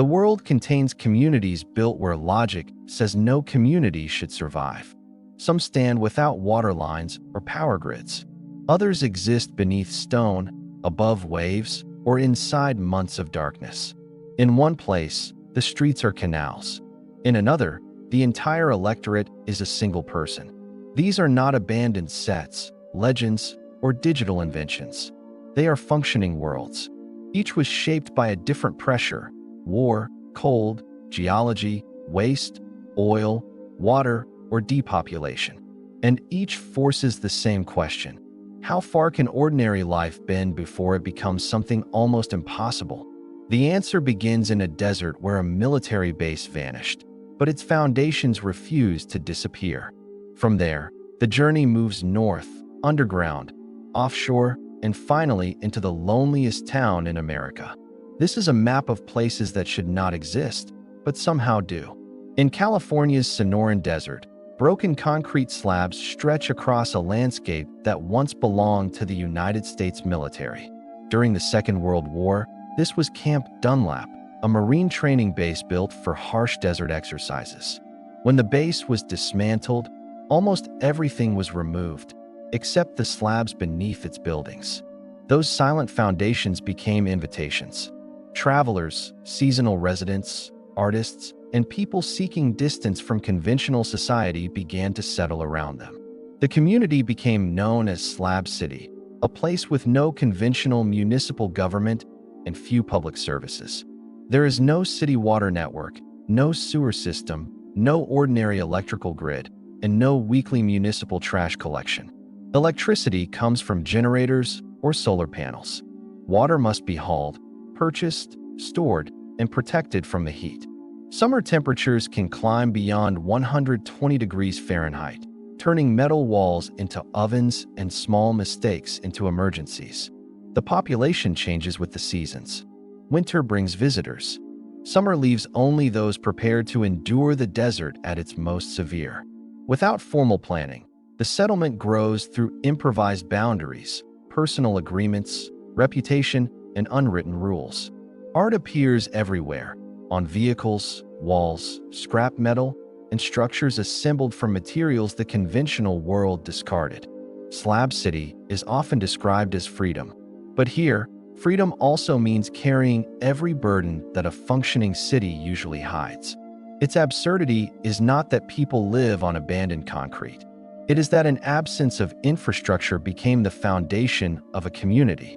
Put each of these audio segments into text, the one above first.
The world contains communities built where logic says no community should survive. Some stand without water lines or power grids. Others exist beneath stone, above waves, or inside months of darkness. In one place, the streets are canals. In another, the entire electorate is a single person. These are not abandoned sets, legends, or digital inventions. They are functioning worlds. Each was shaped by a different pressure: war, cold, geology, waste, oil, water, or depopulation. And each forces the same question: how far can ordinary life bend before it becomes something almost impossible? The answer begins in a desert where a military base vanished, but its foundations refused to disappear. From there, the journey moves north, underground, offshore, and finally into the loneliest town in America. This is a map of places that should not exist, but somehow do. In California's Sonoran Desert, broken concrete slabs stretch across a landscape that once belonged to the United States military. During the Second World War, this was Camp Dunlap, a Marine training base built for harsh desert exercises. When the base was dismantled, almost everything was removed, except the slabs beneath its buildings. Those silent foundations became invitations. Travelers, seasonal residents, artists, and people seeking distance from conventional society began to settle around them. The community became known as Slab City, a place with no conventional municipal government and few public services. There is no city water network, no sewer system, no ordinary electrical grid, and no weekly municipal trash collection. Electricity comes from generators or solar panels. Water must be hauled, purchased, stored, and protected from the heat. Summer temperatures can climb beyond 120 degrees Fahrenheit, turning metal walls into ovens and small mistakes into emergencies. The population changes with the seasons. Winter brings visitors. Summer leaves only those prepared to endure the desert at its most severe. Without formal planning, the settlement grows through improvised boundaries, personal agreements, reputation, and unwritten rules. Art appears everywhere, on vehicles, walls, scrap metal, and structures assembled from materials the conventional world discarded. Slab City is often described as freedom, but here, freedom also means carrying every burden that a functioning city usually hides. Its absurdity is not that people live on abandoned concrete. It is that an absence of infrastructure became the foundation of a community.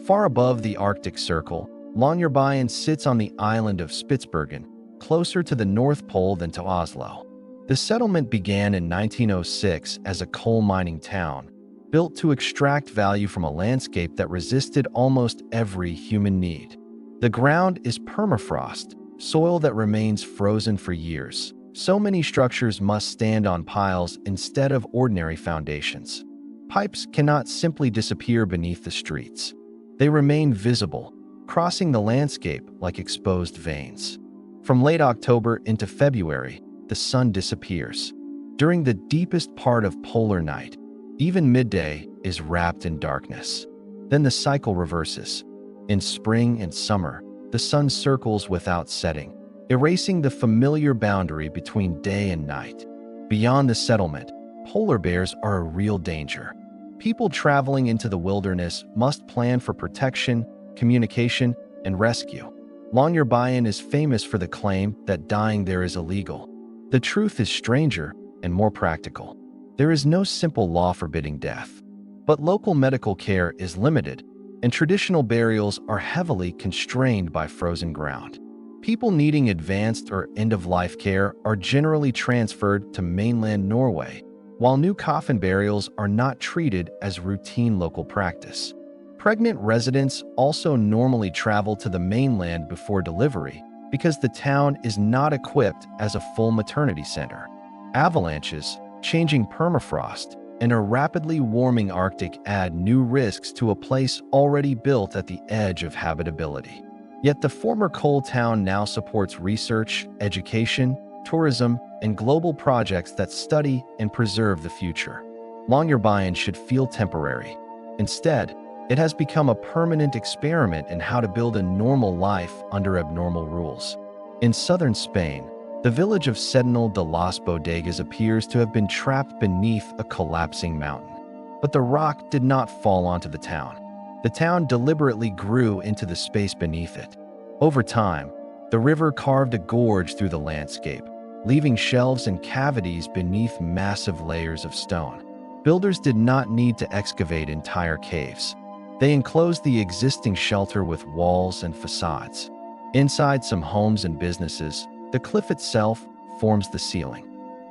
Far above the Arctic Circle, Longyearbyen sits on the island of Spitsbergen, closer to the North Pole than to Oslo. The settlement began in 1906 as a coal mining town, built to extract value from a landscape that resisted almost every human need. The ground is permafrost, soil that remains frozen for years. So many structures must stand on piles instead of ordinary foundations. Pipes cannot simply disappear beneath the streets. They remain visible, crossing the landscape like exposed veins. From late October into February, the sun disappears. During the deepest part of polar night, even midday is wrapped in darkness. Then the cycle reverses. In spring and summer, the sun circles without setting, erasing the familiar boundary between day and night. Beyond the settlement, polar bears are a real danger. People traveling into the wilderness must plan for protection, communication, and rescue. Longyearbyen is famous for the claim that dying there is illegal. The truth is stranger and more practical. There is no simple law forbidding death. But local medical care is limited, and traditional burials are heavily constrained by frozen ground. People needing advanced or end-of-life care are generally transferred to mainland Norway, while new coffin burials are not treated as routine local practice. Pregnant residents also normally travel to the mainland before delivery because the town is not equipped as a full maternity center. Avalanches, changing permafrost, and a rapidly warming Arctic add new risks to a place already built at the edge of habitability. Yet the former coal town now supports research, education, tourism, and global projects that study and preserve the future. Longyearbyen should feel temporary. Instead, it has become a permanent experiment in how to build a normal life under abnormal rules. In southern Spain, the village of Setenil de las Bodegas appears to have been trapped beneath a collapsing mountain. But the rock did not fall onto the town. The town deliberately grew into the space beneath it. Over time, the river carved a gorge through the landscape, leaving shelves and cavities beneath massive layers of stone. Builders did not need to excavate entire caves. They enclosed the existing shelter with walls and facades. Inside some homes and businesses, the cliff itself forms the ceiling.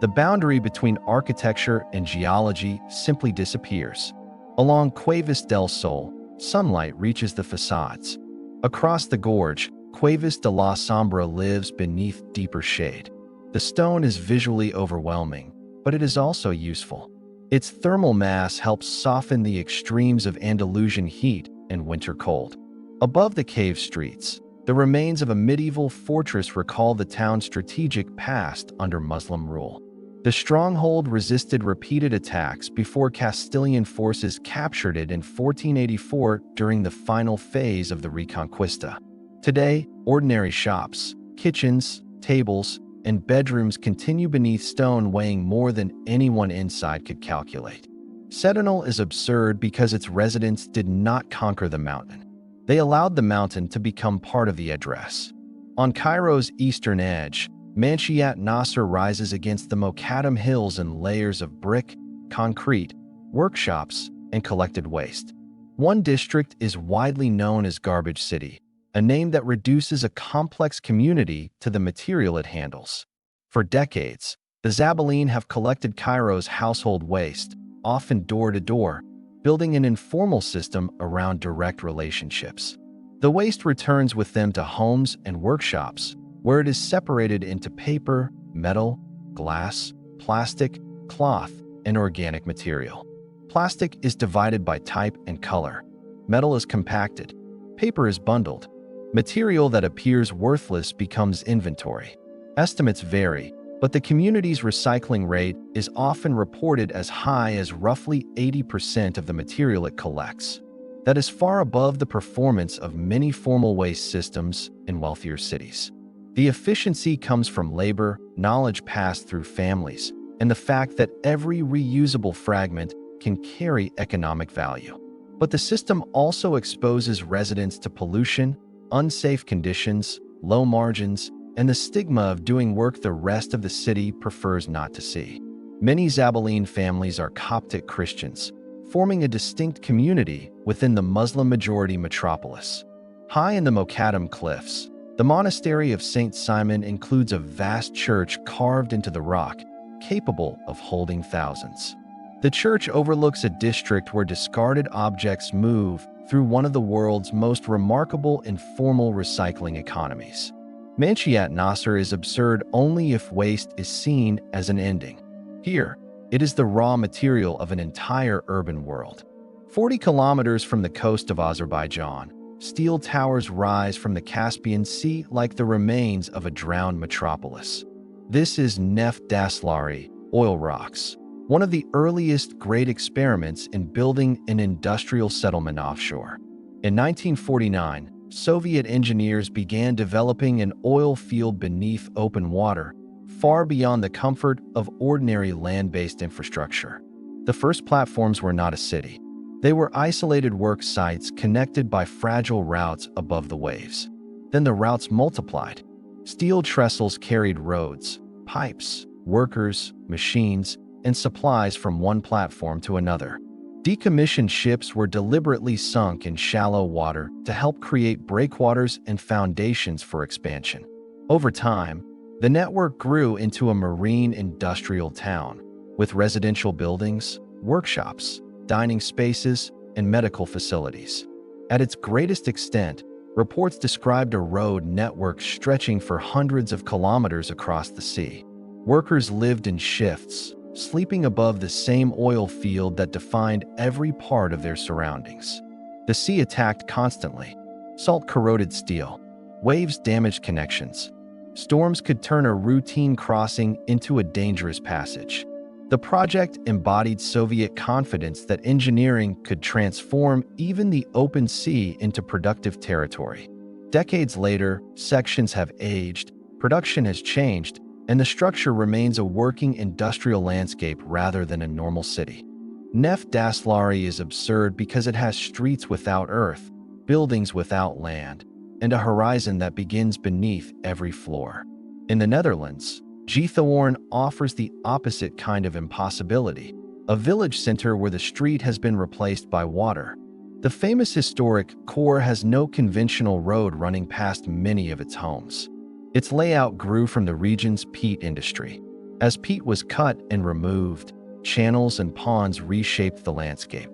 The boundary between architecture and geology simply disappears. Along Cuevas del Sol, sunlight reaches the facades. Across the gorge, Cuevas de la Sombra lives beneath deeper shade. The stone is visually overwhelming, but it is also useful. Its thermal mass helps soften the extremes of Andalusian heat and winter cold. Above the cave streets, the remains of a medieval fortress recall the town's strategic past under Muslim rule. The stronghold resisted repeated attacks before Castilian forces captured it in 1484 during the final phase of the Reconquista. Today, ordinary shops, kitchens, tables, and bedrooms continue beneath stone weighing more than anyone inside could calculate. Setenil is absurd because its residents did not conquer the mountain. They allowed the mountain to become part of the address. On Cairo's eastern edge, Manshiyat Nasser rises against the Mokattam Hills in layers of brick, concrete, workshops, and collected waste. One district is widely known as Garbage City, a name that reduces a complex community to the material it handles. For decades, the Zabaleen have collected Cairo's household waste, often door to door, building an informal system around direct relationships. The waste returns with them to homes and workshops, where it is separated into paper, metal, glass, plastic, cloth, and organic material. Plastic is divided by type and color. Metal is compacted. Paper is bundled. Material that appears worthless becomes inventory. Estimates vary, but the community's recycling rate is often reported as high as roughly 80% of the material it collects. That is far above the performance of many formal waste systems in wealthier cities. The efficiency comes from labor, knowledge passed through families, and the fact that every reusable fragment can carry economic value. But the system also exposes residents to pollution, unsafe conditions, low margins, and the stigma of doing work the rest of the city prefers not to see. Many Zabaleen families are Coptic Christians, forming a distinct community within the Muslim-majority metropolis. High in the Mokattam Cliffs, the monastery of St. Simon includes a vast church carved into the rock, capable of holding thousands. The church overlooks a district where discarded objects move through one of the world's most remarkable informal recycling economies. Manshiyat Nasser is absurd only if waste is seen as an ending. Here, it is the raw material of an entire urban world. 40 kilometers from the coast of Azerbaijan, steel towers rise from the Caspian Sea like the remains of a drowned metropolis. This is Neft Daşları, oil rocks, one of the earliest great experiments in building an industrial settlement offshore. In 1949, Soviet engineers began developing an oil field beneath open water, far beyond the comfort of ordinary land-based infrastructure. The first platforms were not a city. They were isolated work sites connected by fragile routes above the waves. Then the routes multiplied. Steel trestles carried roads, pipes, workers, machines, and supplies from one platform to another. Decommissioned ships were deliberately sunk in shallow water to help create breakwaters and foundations for expansion. Over time, the network grew into a marine industrial town, with residential buildings, workshops, dining spaces, and medical facilities. At its greatest extent, reports described a road network stretching for hundreds of kilometers across the sea. Workers lived in shifts, sleeping above the same oil field that defined every part of their surroundings. The sea attacked constantly. Salt corroded steel. Waves damaged connections. Storms could turn a routine crossing into a dangerous passage. The project embodied Soviet confidence that engineering could transform even the open sea into productive territory. Decades later, sections have aged, Production has changed, and the structure remains a working industrial landscape rather than a normal city. Neft Daşları is absurd because it has streets without earth, buildings without land, and a horizon that begins beneath every floor. In the Netherlands, Giethoorn offers the opposite kind of impossibility, a village center where the street has been replaced by water. The famous historic core has no conventional road running past many of its homes. Its layout grew from the region's peat industry. As peat was cut and removed, channels and ponds reshaped the landscape.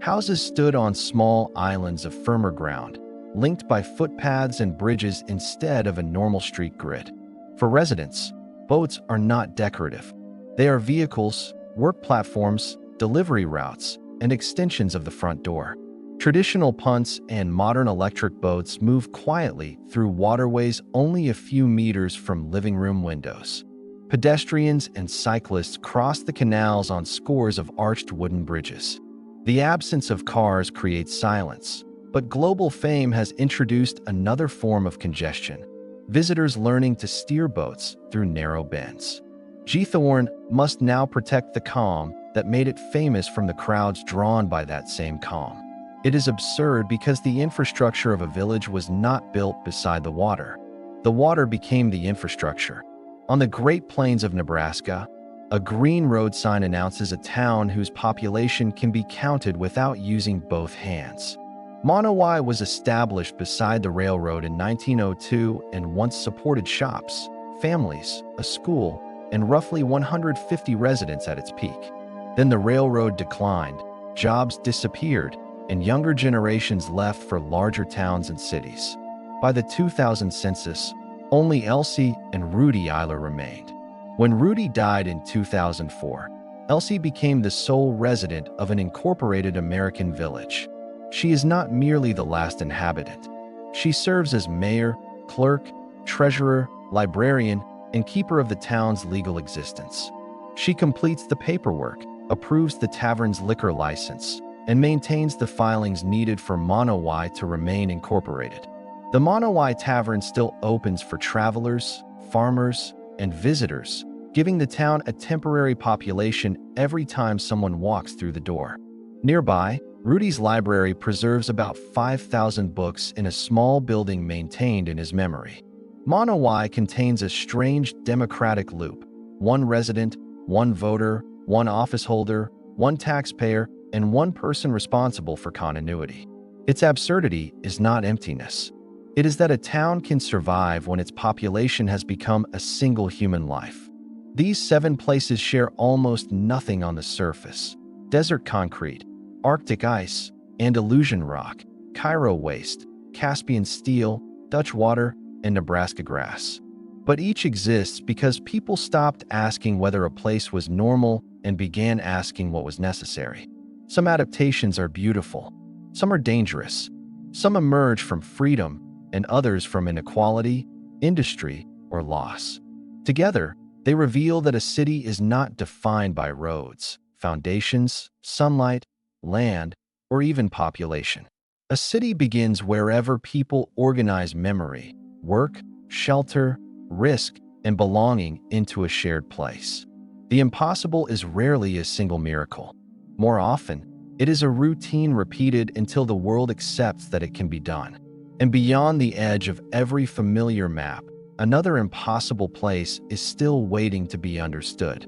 Houses stood on small islands of firmer ground, linked by footpaths and bridges instead of a normal street grid. For residents, boats are not decorative. They are vehicles, work platforms, delivery routes, and extensions of the front door. Traditional punts and modern electric boats move quietly through waterways only a few meters from living room windows. Pedestrians and cyclists cross the canals on scores of arched wooden bridges. The absence of cars creates silence, but global fame has introduced another form of congestion: visitors learning to steer boats through narrow bends. Giethoorn must now protect the calm that made it famous from the crowds drawn by that same calm. It is absurd because the infrastructure of a village was not built beside the water. The water became the infrastructure. On the Great Plains of Nebraska, a green road sign announces a town whose population can be counted without using both hands. Monowi was established beside the railroad in 1902 and once supported shops, families, a school, and roughly 150 residents at its peak. Then the railroad declined, jobs disappeared, and younger generations left for larger towns and cities. By the 2000 census, only Elsie and Rudy Eiler remained. When Rudy died in 2004, Elsie became the sole resident of an incorporated American village. She is not merely the last inhabitant. She serves as mayor, clerk, treasurer, librarian, and keeper of the town's legal existence. She completes the paperwork, approves the tavern's liquor license, and maintains the filings needed for Monowi to remain incorporated. The Monowi Tavern still opens for travelers, farmers, and visitors, giving the town a temporary population every time someone walks through the door. Nearby, Rudy's library preserves about 5,000 books in a small building maintained in his memory. Monowi contains a strange democratic loop: one resident, one voter, one office holder, one taxpayer, and one person responsible for continuity. Its absurdity is not emptiness. It is that a town can survive when its population has become a single human life. These 7 places share almost nothing on the surface: desert concrete, Arctic ice, Andalusian rock, Cairo waste, Caspian steel, Dutch water, and Nebraska grass. But each exists because people stopped asking whether a place was normal and began asking what was necessary. Some adaptations are beautiful, some are dangerous, some emerge from freedom, and others from inequality, industry, or loss. Together, they reveal that a city is not defined by roads, foundations, sunlight, land, or even population. A city begins wherever people organize memory, work, shelter, risk, and belonging into a shared place. The impossible is rarely a single miracle. More often, it is a routine repeated until the world accepts that it can be done. And beyond the edge of every familiar map, another impossible place is still waiting to be understood.